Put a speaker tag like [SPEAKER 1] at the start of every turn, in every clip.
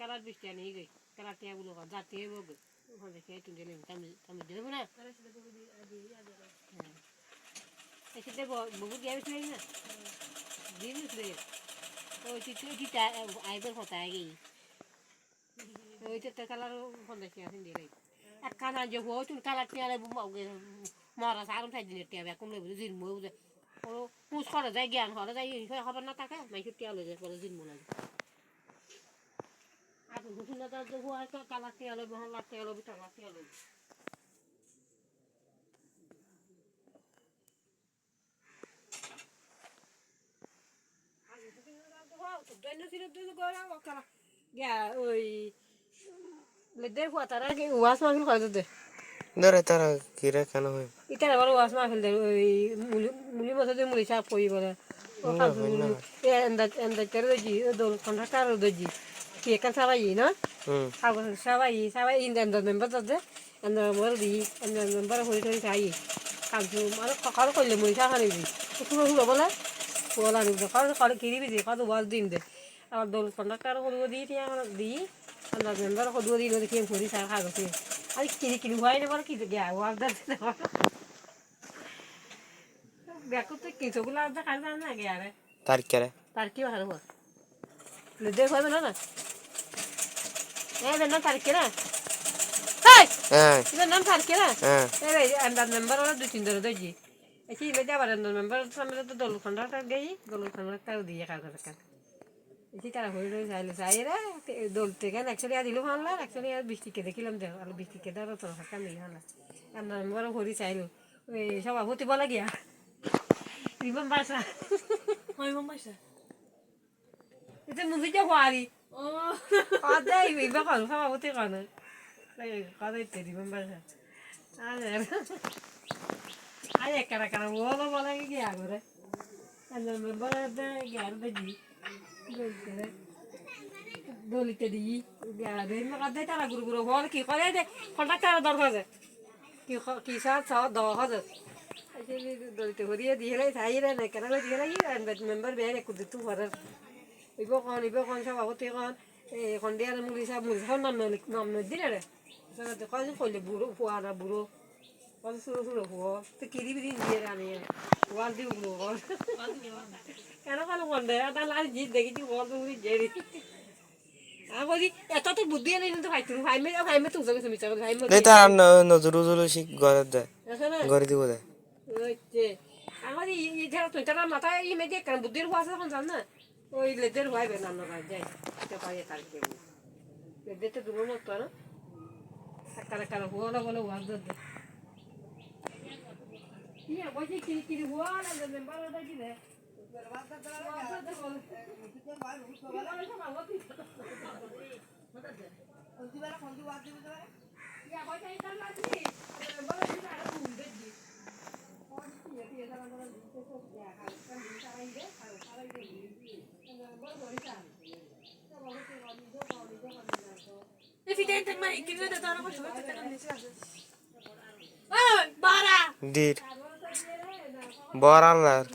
[SPEAKER 1] kalar biste ani gay kalar te bulo ka jate bo go hande ke tun dele tam dele na ese de bo dia bisle na din bisle o ti ta ai ber hota ai ওই তো colour Honda কি আছে দিলে এক কানা যে হো তুই কালার কি আলে মরা সারন থাই দিনে টিয়া কম লই জিন মো ও পুষ করে যায় জ্ঞান হরে যায় খবর না থাকে মাই টিয়া লই করে জিন মো লাগে আর গুছুন না যে হো কালার কি আলে বহন লাগতে আলে বিটা লাগতে আলে আর গুছুন না তো হো তো দৈন্য ছিল তো গড়া কালা গিয়া ওই লেদের ফুয়াতারা কি ওয়াস মাহফিল কয় দে
[SPEAKER 2] ধরে তারা কিরা কেন হয়
[SPEAKER 1] এটা আবার ওয়াস মাহফিল দে ওই মুলি মতো যে মুলি সাপ কই বলে ও কাজু এন্ডা করে জি দল কন্ট্রাক্টর দজি কি কান সাবাই না সাবাই ইন্ডা মেম্বার দে এন্ডা মোর দি এন্ডা মেম্বার হই হই যাই কাজু মানে কাল কইলে মুলি সা খানি দি শুনো শুনো বলে বলা নি কাল কিরি বি কাজ ওয়াস দিন দে আর দল কন্ট্রাক্টর হলো দি টিয়া দি এন্ডা মেম্বার হলো দি দেখি ফুরি সা খা গছে আর কিরি হয় না বলে কি গিয়া ওয়াস দে দেখো তো কিছুগুলো আজ খাই না গিয়া রে তার কি ভালো হয় লেদে হয় না না এই না তার কি না এই এটা নাম তার কি না এই আন্ডার মেম্বার ওরা দুই তিন ধরে দজি এই লেদে আবার আন্ডার মেম্বার সামনে তো দল কন্ডাক্টর গই দল কন্ডাক্টর দিয়ে কাজ করে এই তারা হই রই যাই রে দল থেকে অ্যাকচুয়ালি দিলো ভালো অ্যাকচুয়ালি 20 টিকে দেখিলাম দে আর 20 টিকে দাও তো হাকা নেই ভালো আন্ডার মেম্বার হরি চাইলো ওই সভাপতি বলা গিয়া রিবন বাসা রিবন বাসা এটা মুভিটা হওয়ারি ও আদাই বিবা কোন সভাপতি কোন এই কাদাইতে রিবন বাসা আরে কারা কারা বলা কি আগরে আন্দার মেম্বার দে গ্যার বেজি দলিতে দি গ্যারে মাকাদে তারা গুরু গুরু বল কি করে দে কন্ট্রাক্টর দরকার আছে কি সাথ দাও হাজার দলিতে হরিয়ে দিয়ে যাই রে না কেন দিয়ে রে মেম্বার বের একটু দিতু ঘরের ইবো কোন সভাপতি কোন এখন দিয়ে মুলি সাহেব নাম দিলে রে কত কইলে বুড়ো ফুয়ারা বুড়ো কত শুরু হো তো কিরি বিরি দিয়ে রানি ওয়াল দি বুড়ো বল কেন কেন কোন দে তা লাল জি দেখি বল তুমি জেরি বলি এত তো বুদ্ধি নেই তো ভাইমে তো যাবে তুমি চাও ভাইমে
[SPEAKER 2] দে তার নজরুল শিখ ঘরে দে ঘরে দিব দে
[SPEAKER 1] ওইতে আমার এই ধর তুই তার মাথায় এই মেজে কান বুদ্ধির হওয়া আছে কোন জান না ওই লেদের হইবে না না যায় এটা পায়ে তার কে লেদের তো দূর না তো না কারা কারা হওয়া বলে ওয়াজ দে ইয়া বসে কি হওয়া না মেম্বার ওটা কি দে
[SPEAKER 2] dir boralar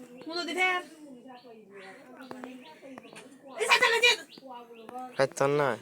[SPEAKER 2] Hatta na